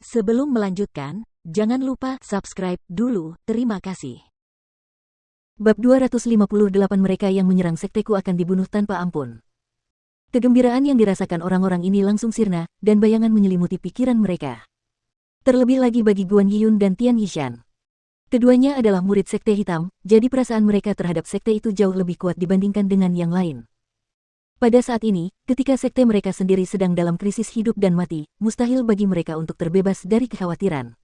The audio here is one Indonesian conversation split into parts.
Sebelum melanjutkan, jangan lupa subscribe dulu, terima kasih. Bab 258 mereka yang menyerang sekteku akan dibunuh tanpa ampun. Kegembiraan yang dirasakan orang-orang ini langsung sirna, dan bayangan menyelimuti pikiran mereka. Terlebih lagi bagi Guan Yiyun dan Tian Yishan. Keduanya adalah murid sekte hitam, jadi perasaan mereka terhadap sekte itu jauh lebih kuat dibandingkan dengan yang lain. Pada saat ini, ketika sekte mereka sendiri sedang dalam krisis hidup dan mati, mustahil bagi mereka untuk terbebas dari kekhawatiran.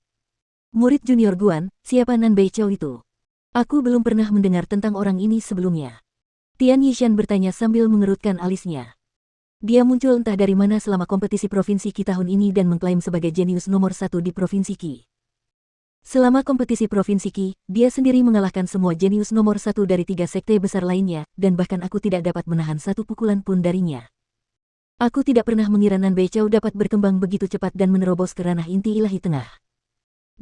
Murid junior Guan, siapa Nan Beiqiao itu? Aku belum pernah mendengar tentang orang ini sebelumnya. Tian Yishan bertanya sambil mengerutkan alisnya. Dia muncul entah dari mana selama kompetisi provinsi Qi tahun ini dan mengklaim sebagai jenius nomor 1 di provinsi Qi. Selama kompetisi provinsi Qi, dia sendiri mengalahkan semua jenius nomor 1 dari 3 sekte besar lainnya, dan bahkan aku tidak dapat menahan satu pukulan pun darinya. Aku tidak pernah mengira Nan Beiqiao dapat berkembang begitu cepat dan menerobos ke ranah inti ilahi tengah.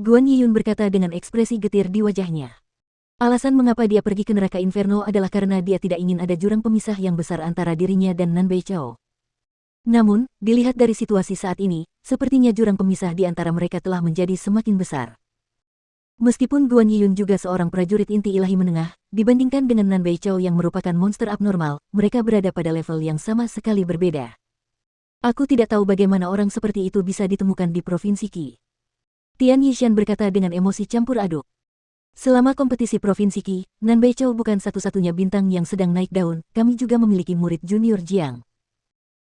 Guan Yiyun berkata dengan ekspresi getir di wajahnya. Alasan mengapa dia pergi ke neraka Inferno adalah karena dia tidak ingin ada jurang pemisah yang besar antara dirinya dan Nan Beiqiao. Namun, dilihat dari situasi saat ini, sepertinya jurang pemisah di antara mereka telah menjadi semakin besar. Meskipun Guan Yiyun juga seorang prajurit inti ilahi menengah, dibandingkan dengan Nan Beiqiao yang merupakan monster abnormal, mereka berada pada level yang sama sekali berbeda. Aku tidak tahu bagaimana orang seperti itu bisa ditemukan di Provinsi Qi. Tian Yishan berkata dengan emosi campur aduk. Selama kompetisi Provinsi Qi, Nan Beiqiao bukan satu-satunya bintang yang sedang naik daun, kami juga memiliki murid junior Jiang.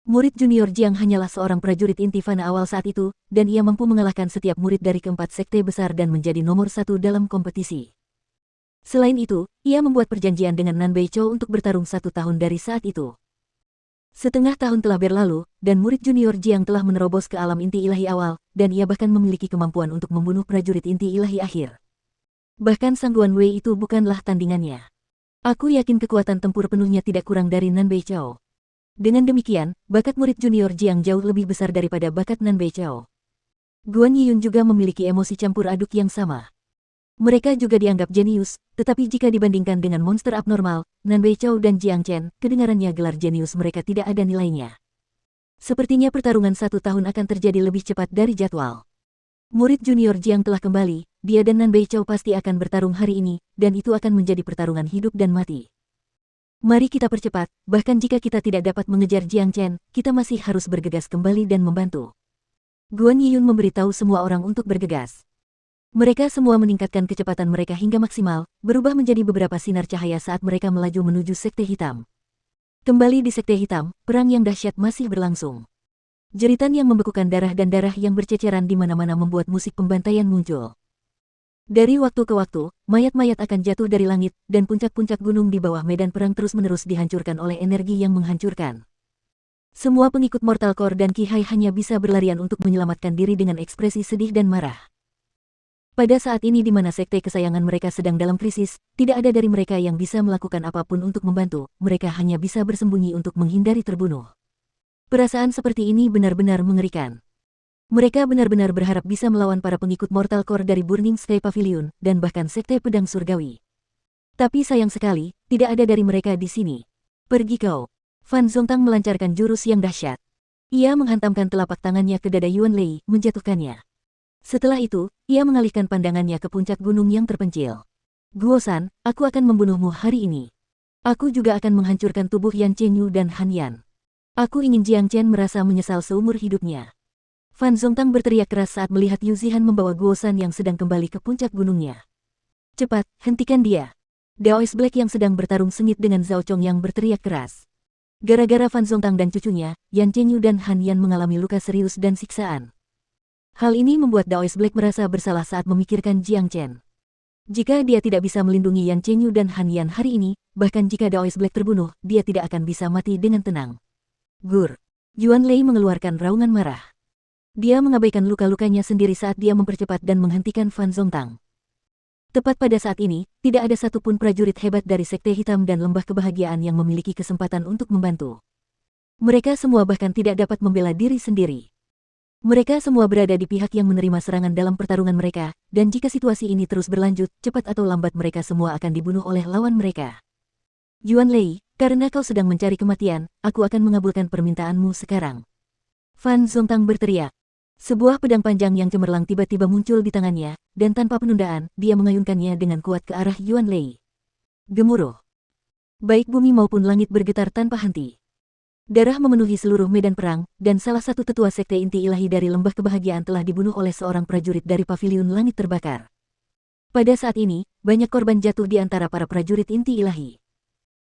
Murid junior Jiang hanyalah seorang prajurit inti fana awal saat itu, dan ia mampu mengalahkan setiap murid dari keempat sekte besar dan menjadi nomor 1 dalam kompetisi. Selain itu, ia membuat perjanjian dengan Nan Beiqiao untuk bertarung 1 tahun dari saat itu. Setengah tahun telah berlalu, dan murid junior Jiang telah menerobos ke alam inti ilahi awal, dan ia bahkan memiliki kemampuan untuk membunuh prajurit inti ilahi akhir. Bahkan Sang Guan Wei itu bukanlah tandingannya. Aku yakin kekuatan tempur penuhnya tidak kurang dari Nan Beiqiao. Dengan demikian, bakat murid junior Jiang jauh lebih besar daripada bakat Nan Beiqiao. Guan Yiyun juga memiliki emosi campur aduk yang sama. Mereka juga dianggap jenius, tetapi jika dibandingkan dengan monster abnormal, Nan Beiqiao dan Jiang Chen, kedengarannya gelar jenius mereka tidak ada nilainya. Sepertinya pertarungan 1 tahun akan terjadi lebih cepat dari jadwal. Murid junior Jiang telah kembali, dia dan Nan Beiqiao pasti akan bertarung hari ini, dan itu akan menjadi pertarungan hidup dan mati. Mari kita percepat, bahkan jika kita tidak dapat mengejar Jiang Chen, kita masih harus bergegas kembali dan membantu. Guan Yiyun memberitahu semua orang untuk bergegas. Mereka semua meningkatkan kecepatan mereka hingga maksimal, berubah menjadi beberapa sinar cahaya saat mereka melaju menuju sekte hitam. Kembali di sekte hitam, perang yang dahsyat masih berlangsung. Jeritan yang membekukan darah dan darah yang berceceran di mana-mana membuat musik pembantaian muncul. Dari waktu ke waktu, mayat-mayat akan jatuh dari langit, dan puncak-puncak gunung di bawah medan perang terus-menerus dihancurkan oleh energi yang menghancurkan. Semua pengikut Mortal Core dan Qi Hai hanya bisa berlarian untuk menyelamatkan diri dengan ekspresi sedih dan marah. Pada saat ini di mana sekte kesayangan mereka sedang dalam krisis, tidak ada dari mereka yang bisa melakukan apapun untuk membantu, mereka hanya bisa bersembunyi untuk menghindari terbunuh. Perasaan seperti ini benar-benar mengerikan. Mereka benar-benar berharap bisa melawan para pengikut Mortal Core dari Burning Sky Pavilion, dan bahkan Sekte Pedang Surgawi. Tapi sayang sekali, tidak ada dari mereka di sini. Pergi kau. Fan Zongtang melancarkan jurus yang dahsyat. Ia menghantamkan telapak tangannya ke dada Yuan Lei, menjatuhkannya. Setelah itu, ia mengalihkan pandangannya ke puncak gunung yang terpencil. Guosan, aku akan membunuhmu hari ini. Aku juga akan menghancurkan tubuh Yan Chenyu dan Han Yan. Aku ingin Jiang Chen merasa menyesal seumur hidupnya. Fan Zongtang berteriak keras saat melihat Yu Zihan membawa Guosan yang sedang kembali ke puncak gunungnya. Cepat, hentikan dia. Daoist Black yang sedang bertarung sengit dengan Zhao Chong yang berteriak keras. Gara-gara Fan Zongtang dan cucunya, Yan Chenyu dan Han Yan mengalami luka serius dan siksaan. Hal ini membuat Daoist Black merasa bersalah saat memikirkan Jiang Chen. Jika dia tidak bisa melindungi Yan Chenyu dan Han Yan hari ini, bahkan jika Daoist Black terbunuh, dia tidak akan bisa mati dengan tenang. Gur. Yuan Lei mengeluarkan raungan marah. Dia mengabaikan luka-lukanya sendiri saat dia mempercepat dan menghentikan Fan Zongtang. Tepat pada saat ini, tidak ada satupun prajurit hebat dari Sekte Hitam dan Lembah Kebahagiaan yang memiliki kesempatan untuk membantu. Mereka semua bahkan tidak dapat membela diri sendiri. Mereka semua berada di pihak yang menerima serangan dalam pertarungan mereka, dan jika situasi ini terus berlanjut, cepat atau lambat mereka semua akan dibunuh oleh lawan mereka. Yuan Lei, karena kau sedang mencari kematian, aku akan mengabulkan permintaanmu sekarang. Fan Zongtang berteriak. Sebuah pedang panjang yang cemerlang tiba-tiba muncul di tangannya, dan tanpa penundaan, dia mengayunkannya dengan kuat ke arah Yuan Lei. Gemuruh. Baik bumi maupun langit bergetar tanpa henti. Darah memenuhi seluruh medan perang, dan salah satu tetua sekte inti ilahi dari Lembah Kebahagiaan telah dibunuh oleh seorang prajurit dari Paviliun Langit Terbakar. Pada saat ini, banyak korban jatuh di antara para prajurit inti ilahi.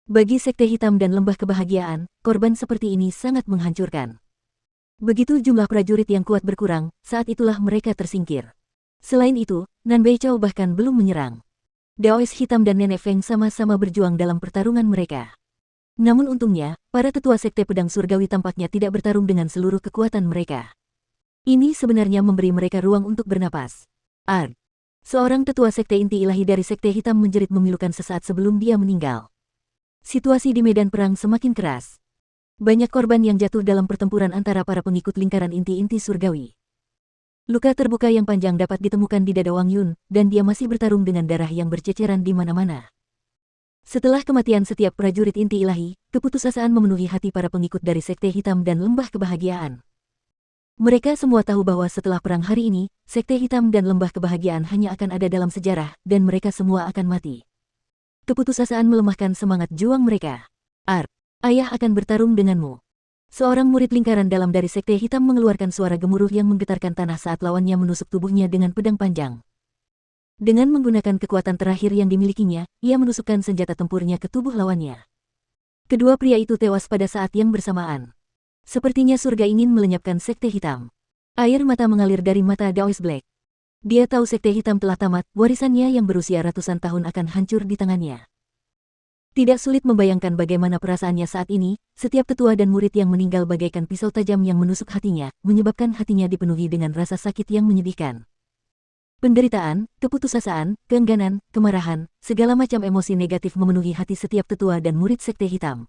Bagi Sekte Hitam dan Lembah Kebahagiaan, korban seperti ini sangat menghancurkan. Begitu jumlah prajurit yang kuat berkurang, saat itulah mereka tersingkir. Selain itu, Nan Beichao bahkan belum menyerang. Daois Hitam dan Nenek Feng sama-sama berjuang dalam pertarungan mereka. Namun untungnya, para tetua Sekte Pedang Surgawi tampaknya tidak bertarung dengan seluruh kekuatan mereka. Ini sebenarnya memberi mereka ruang untuk bernapas. Seorang tetua Sekte Inti Ilahi dari Sekte Hitam menjerit memilukan sesaat sebelum dia meninggal. Situasi di medan perang semakin keras. Banyak korban yang jatuh dalam pertempuran antara para pengikut lingkaran inti-inti surgawi. Luka terbuka yang panjang dapat ditemukan di dada Wang Yun, dan dia masih bertarung dengan darah yang berceceran di mana-mana. Setelah kematian setiap prajurit inti ilahi, keputusasaan memenuhi hati para pengikut dari Sekte Hitam dan Lembah Kebahagiaan. Mereka semua tahu bahwa setelah perang hari ini, Sekte Hitam dan Lembah Kebahagiaan hanya akan ada dalam sejarah, dan mereka semua akan mati. Keputusasaan melemahkan semangat juang mereka. Ayah akan bertarung denganmu. Seorang murid lingkaran dalam dari Sekte Hitam mengeluarkan suara gemuruh yang menggetarkan tanah saat lawannya menusuk tubuhnya dengan pedang panjang. Dengan menggunakan kekuatan terakhir yang dimilikinya, ia menusukkan senjata tempurnya ke tubuh lawannya. Kedua pria itu tewas pada saat yang bersamaan. Sepertinya surga ingin melenyapkan Sekte Hitam. Air mata mengalir dari mata Daois Black. Dia tahu Sekte Hitam telah tamat, warisannya yang berusia ratusan tahun akan hancur di tangannya. Tidak sulit membayangkan bagaimana perasaannya saat ini, setiap tetua dan murid yang meninggal bagaikan pisau tajam yang menusuk hatinya, menyebabkan hatinya dipenuhi dengan rasa sakit yang menyedihkan. Penderitaan, keputusasaan, keengganan, kemarahan, segala macam emosi negatif memenuhi hati setiap tetua dan murid Sekte Hitam.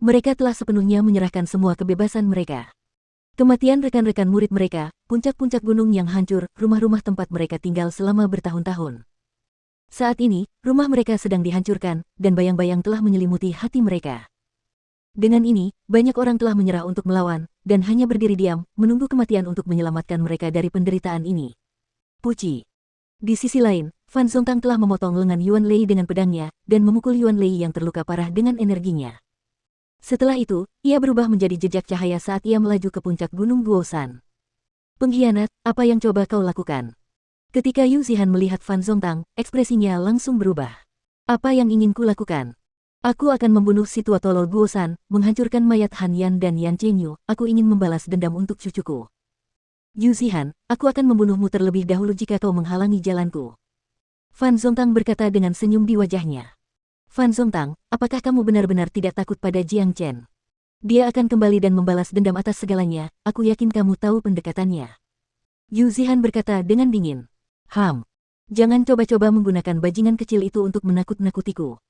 Mereka telah sepenuhnya menyerahkan semua kebebasan mereka. Kematian rekan-rekan murid mereka, puncak-puncak gunung yang hancur, rumah-rumah tempat mereka tinggal selama bertahun-tahun. Saat ini, rumah mereka sedang dihancurkan, dan bayang-bayang telah menyelimuti hati mereka. Dengan ini, banyak orang telah menyerah untuk melawan, dan hanya berdiri diam, menunggu kematian untuk menyelamatkan mereka dari penderitaan ini. Puci. Di sisi lain, Fan Zongtang telah memotong lengan Yuan Lei dengan pedangnya, dan memukul Yuan Lei yang terluka parah dengan energinya. Setelah itu, ia berubah menjadi jejak cahaya saat ia melaju ke puncak gunung Guosan. Pengkhianat, apa yang coba kau lakukan? Ketika Yu Zihan melihat Fan Zongtang, ekspresinya langsung berubah. Apa yang ingin ku lakukan? Aku akan membunuh si tua tolol Guosan, menghancurkan mayat Han Yan dan Yan Chenyu, aku ingin membalas dendam untuk cucuku. Yu Zihan, aku akan membunuhmu terlebih dahulu jika kau menghalangi jalanku. Fan Zongtang berkata dengan senyum di wajahnya. Fan Zongtang, apakah kamu benar-benar tidak takut pada Jiang Chen? Dia akan kembali dan membalas dendam atas segalanya, aku yakin kamu tahu pendekatannya. Yu Zihan berkata dengan dingin. Jangan coba-coba menggunakan bajingan kecil itu untuk menakut-nakutiku.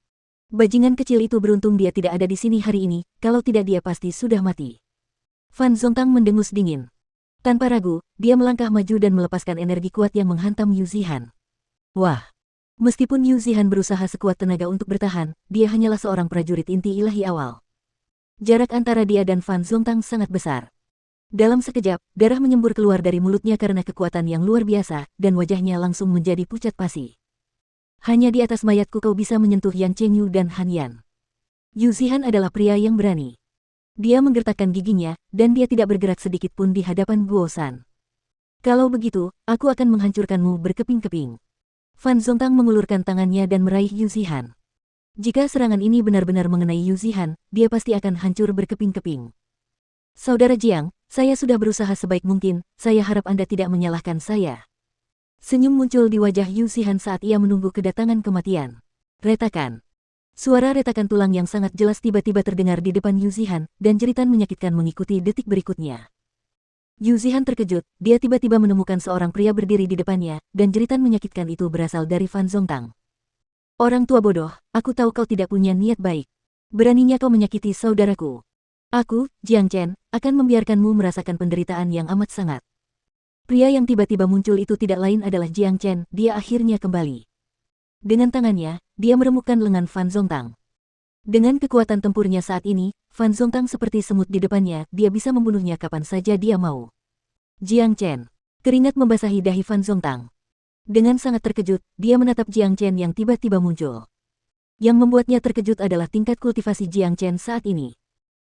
Bajingan kecil itu beruntung dia tidak ada di sini hari ini, kalau tidak dia pasti sudah mati. Fan Zongtang mendengus dingin. Tanpa ragu, dia melangkah maju dan melepaskan energi kuat yang menghantam Yu Zihan. Wah! Meskipun Yu Zihan berusaha sekuat tenaga untuk bertahan, dia hanyalah seorang prajurit inti ilahi awal. Jarak antara dia dan Fan Zongtang sangat besar. Dalam sekejap, darah menyembur keluar dari mulutnya karena kekuatan yang luar biasa, dan wajahnya langsung menjadi pucat pasi. Hanya di atas mayatku kau bisa menyentuh Yan Chenyu dan Han Yan. Yu Zihan adalah pria yang berani. Dia menggertakkan giginya, dan dia tidak bergerak sedikit pun di hadapan Guosan. Kalau begitu, aku akan menghancurkanmu berkeping-keping. Fan Zongtang mengulurkan tangannya dan meraih Yu Zihan. Jika serangan ini benar-benar mengenai Yu Zihan, dia pasti akan hancur berkeping-keping. Saudara Jiang, saya sudah berusaha sebaik mungkin, saya harap Anda tidak menyalahkan saya. Senyum muncul di wajah Yu Zihan saat ia menunggu kedatangan kematian. Retakan. Suara retakan tulang yang sangat jelas tiba-tiba terdengar di depan Yu Zihan, dan jeritan menyakitkan mengikuti detik berikutnya. Yu Zihan terkejut, dia tiba-tiba menemukan seorang pria berdiri di depannya, dan jeritan menyakitkan itu berasal dari Fan Zongtang. Orang tua bodoh, aku tahu kau tidak punya niat baik. Beraninya kau menyakiti saudaraku. Aku, Jiang Chen, akan membiarkanmu merasakan penderitaan yang amat sangat. Pria yang tiba-tiba muncul itu tidak lain adalah Jiang Chen, dia akhirnya kembali. Dengan tangannya, dia meremukkan lengan Fan Zongtang. Dengan kekuatan tempurnya saat ini, Fan Zongtang seperti semut di depannya, dia bisa membunuhnya kapan saja dia mau. Jiang Chen. Keringat membasahi dahi Fan Zongtang. Dengan sangat terkejut, dia menatap Jiang Chen yang tiba-tiba muncul. Yang membuatnya terkejut adalah tingkat kultivasi Jiang Chen saat ini.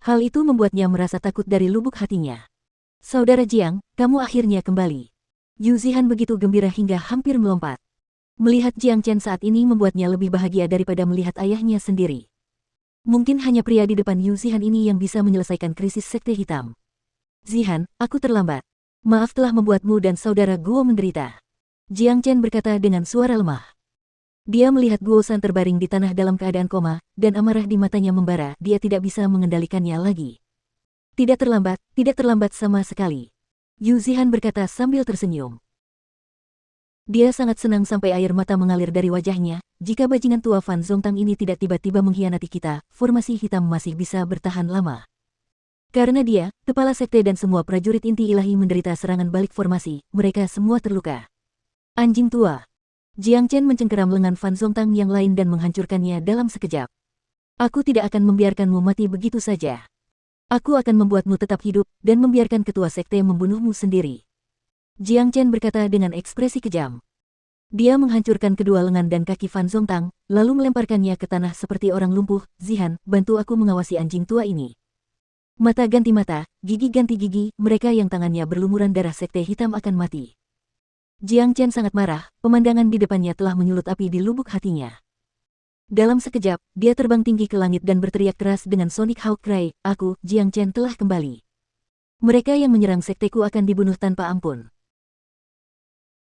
Hal itu membuatnya merasa takut dari lubuk hatinya. Saudara Jiang, kamu akhirnya kembali. Yu Zihan begitu gembira hingga hampir melompat. Melihat Jiang Chen saat ini membuatnya lebih bahagia daripada melihat ayahnya sendiri. Mungkin hanya pria di depan Yu Zihan ini yang bisa menyelesaikan krisis sekte hitam. Zihan, aku terlambat. Maaf telah membuatmu dan saudara Guo menderita. Jiang Chen berkata dengan suara lemah. Dia melihat Guo San terbaring di tanah dalam keadaan koma, dan amarah di matanya membara. Dia tidak bisa mengendalikannya lagi. Tidak terlambat sama sekali. Yu Zihan berkata sambil tersenyum. Dia sangat senang sampai air mata mengalir dari wajahnya. Jika bajingan tua Fan Zongtang ini tidak tiba-tiba mengkhianati kita, formasi hitam masih bisa bertahan lama. Karena dia, kepala sekte dan semua prajurit inti ilahi menderita serangan balik formasi, mereka semua terluka. Anjing tua. Jiang Chen mencengkeram lengan Fan Zongtang yang lain dan menghancurkannya dalam sekejap. Aku tidak akan membiarkanmu mati begitu saja. Aku akan membuatmu tetap hidup, dan membiarkan ketua sekte membunuhmu sendiri. Jiang Chen berkata dengan ekspresi kejam. Dia menghancurkan kedua lengan dan kaki Fan Zongtang, lalu melemparkannya ke tanah seperti orang lumpuh. Zihan, bantu aku mengawasi anjing tua ini. Mata ganti mata, gigi ganti gigi, mereka yang tangannya berlumuran darah sekte hitam akan mati. Jiang Chen sangat marah, pemandangan di depannya telah menyulut api di lubuk hatinya. Dalam sekejap, dia terbang tinggi ke langit dan berteriak keras dengan Sonic Hawk Cry, aku, Jiang Chen telah kembali. Mereka yang menyerang sekteku akan dibunuh tanpa ampun.